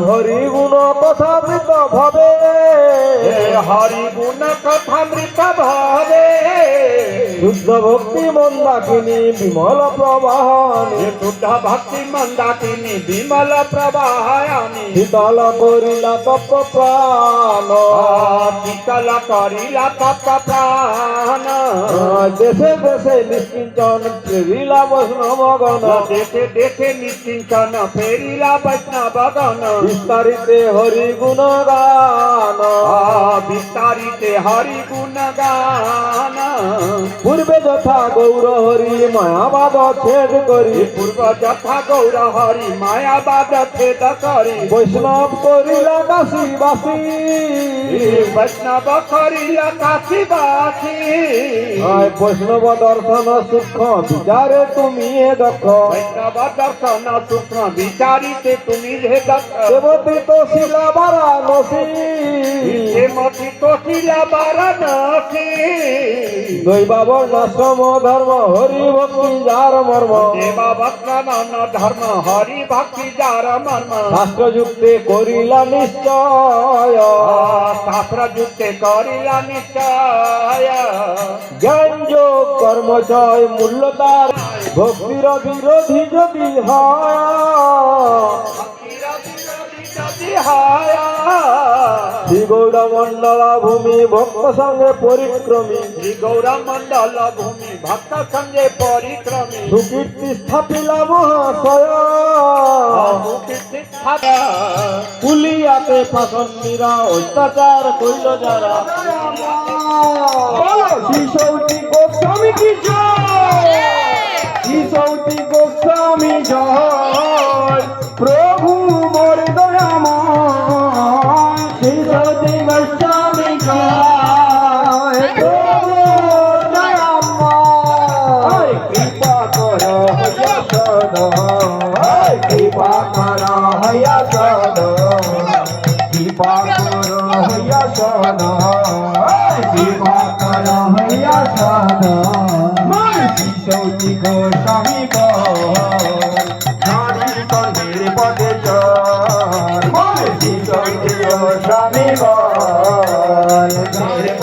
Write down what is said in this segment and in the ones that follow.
হরি গুণ কথামৃত ভাবে, হরি গুণ কথামৃত ভাবে, শুদ্ধ ভক্তি মন্দাকিনী বিমল প্রবাহানি, শুদ্ধ ভক্তি মন্দাকিনী বিমল প্রবাহানি, শীতল করিলা তপ প্রাণ, শীতল করিলা তপ প্রাণ, দেশে দেশে নিষ্কিঞ্চন ফেরিলা বৈষ্ণব গণ, দেশে দেশে নিশ্চিঞ্চন ফেরিলা বৈষ্ণব গণ, বিস্তারিতে হরি গুণ গান, বিস্তারিতে হরি গুণ গান, পূর্বে যথা গৌর হরি মায়াবাদ ছেদ করি, পূর্ব যথা গৌর হরি মায়াবাদ ছেদ করি, বৈষ্ণব করিলা কাশীবাসী, বৈষ্ণব করিলা কাশীবাসী, বৈষ্ণব দর্শন সূক্ষ্ম বিচারে তুমি এ দক্ষ, বৈষ্ণব দর্শন সূক্ষ্ম বিচারিতে তুমি যে দক্ষ, দেবতী তো শিলা বারাণসী, শ্রীমতী তোষিলা বারাণসী, দৈবাবর্ণাশ্রম ধর্ম হরি ভক্তি যার মর্ম, দেবা ভক্তমান ধর্ম হরি ভক্তি যার মর্ম, শাস্ত্রযুক্তে করিলা নিশ্চয়, শাস্ত্র যুক্তে করিলা নিশ্চয়, জ্ঞান যোগ কর্মজয় মূল্য তার, ভক্তির বিরোধী যদি হয়, শ্রী গৌর মন্ডলা ভূমি ভক্ত সঙ্গে পরিক্রমী, শ্রী গৌর মন্ডল ভূমি ভক্ত সঙ্গে পরিক্রমী, সুকীর্তি স্থাপিলা মহাশয়, কুলিয়াতে ফাঁসন্দিরা অত্যাচার কইল যারা, শিশৌটি গোস্বামী কি জয়, শিশৌটি গোস্বামী জয়, প্রভু মোর দয়াময়, শিশৌটি গোস্বামী জয়, প্রভু দয়াময়, কৃপা কর হইয়া সদা, কৃপা কর হইয়া সদা, কৃপা কর হইয়া সদা, কৃপা কর হইয়া সদা, শিশৌটি গোস্বামী নারী কর্মের পদে চল, শিশৌটি গোস্বামী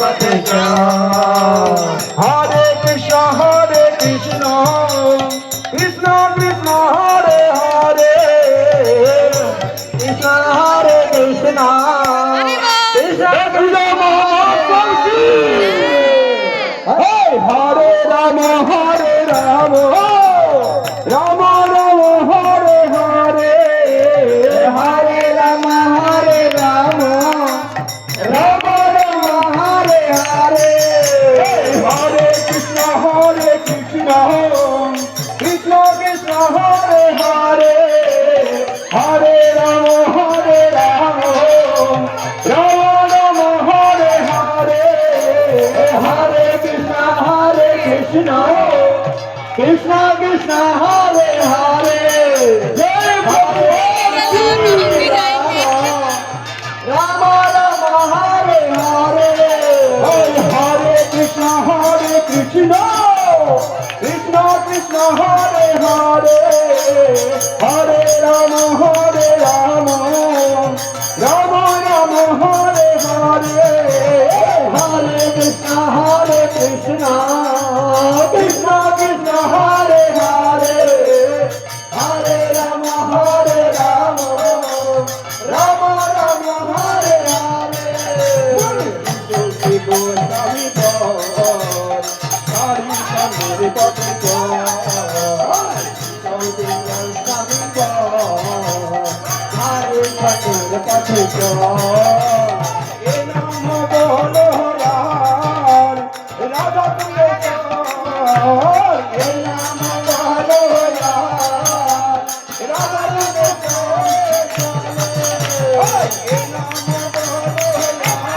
পদে চল, হরে কৃষ্ণ কৃষ্ণ কৃষ্ণ হরে হরে, কৃষ্ণ হরে কৃষ্ণ কৃষ্ণ কৃষ্ণ হরে রাম রাম রাম হরে হরে, হরে রাম রাম রাম হরে হরে, হরে কৃষ্ণ কৃষ্ণ কৃষ্ণ হরে হরে, হরে রাম রাম রাম হরে হরে, হরে কৃষ্ণ কৃষ্ণ কৃষ্ণ হরে হরে, জয় রাম রাম হরে হরে, হরে কৃষ্ণ কৃষ্ণ কৃষ্ণ হরে হরে, হরে রাম রাম রাম হরে হরে, হরে কৃষ্ণ কৃষ্ণ কৃষ্ণ কৃষ্ণ হরে হরে, হরে রাম রাম রাম হরে হরে, শিশৌটি গোস্বামী হরি কর্মের পথে চল, শিশৌটি গোস্বামী হরে কর্মের পথে চল, এ নাম বল হরার রাধা তুলে চল, এ নাম বল হরার রাধা তুলে চল, এ নাম বল হরার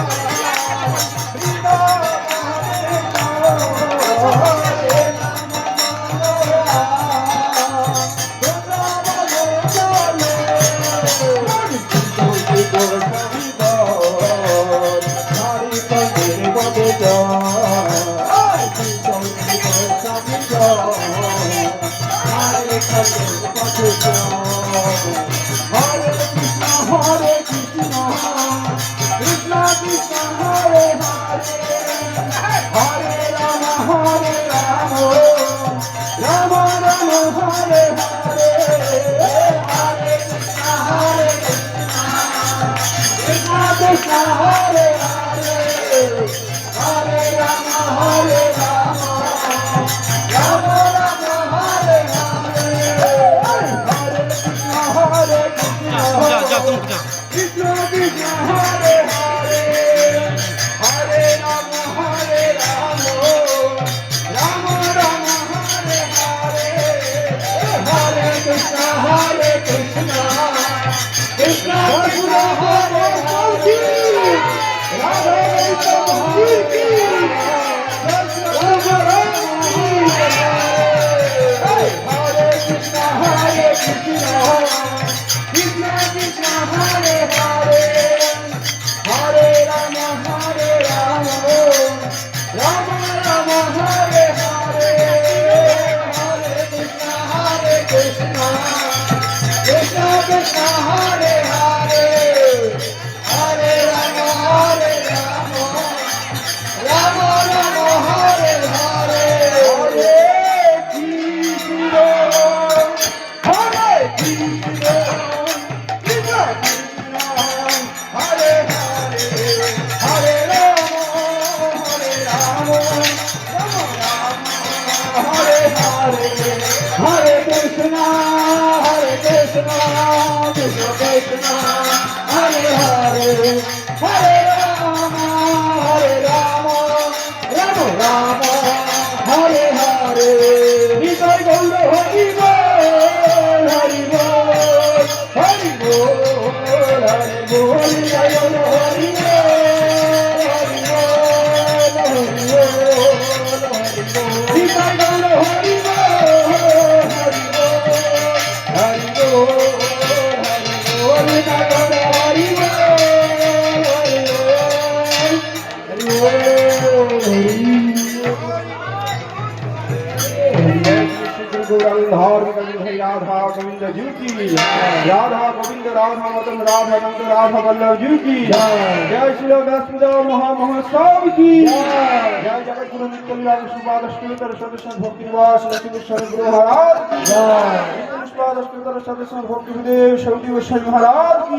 राधा गोविंद जी की राधा गोविंद राधा मदन राधा नंद राधा वल्लभ जी की जय श्री व्यासदेव महामहोत्सव की जय जगत गुरु नित्य सुपाद अष्टोत्तर सदस्य भक्ति निवास लक्ष्मी गुरु महाराज की जय सुपाद अष्टोत्तर सदस्य भक्ति विदेव शक्ति गोस्वामी महाराज की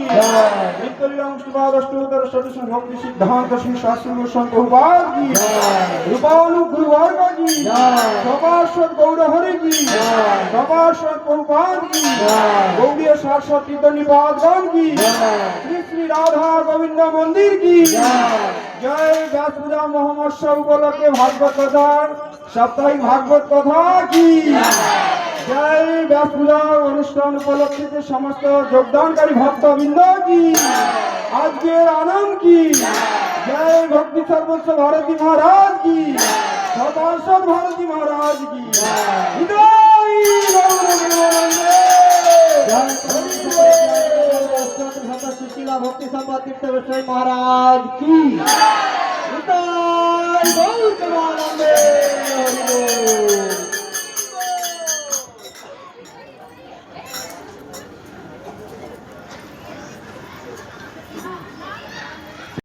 नित्य सुपाद अष्टोत्तर सदस्य भक्ति सिद्धांत श्री शास्त्री गोस्वामी प्रभुपाद की रूपानु गुरुवर्ग की सपार्षद गौर हरि की सपार्षद प्रभुपाद की गौड़ीय शाश्वत तीर्थनिपातगण की श्री श्री राधा गोविंद मंदिर की जय व्यास पूजा महोत्सव उपलक्षे भागवत कथा साप्ताहिक भागवत कथा की जय व्यास पूजा अनुष्ठान उपलक्षे समस्त योगदानकारी भक्तबृंद की आज के आनंद की जय भक्ति सर्वस्व भारती महाराज की सपार्षद भारती महाराज की सुशीला भक्ति संपद तीर्थ गोस्वामी महाराज की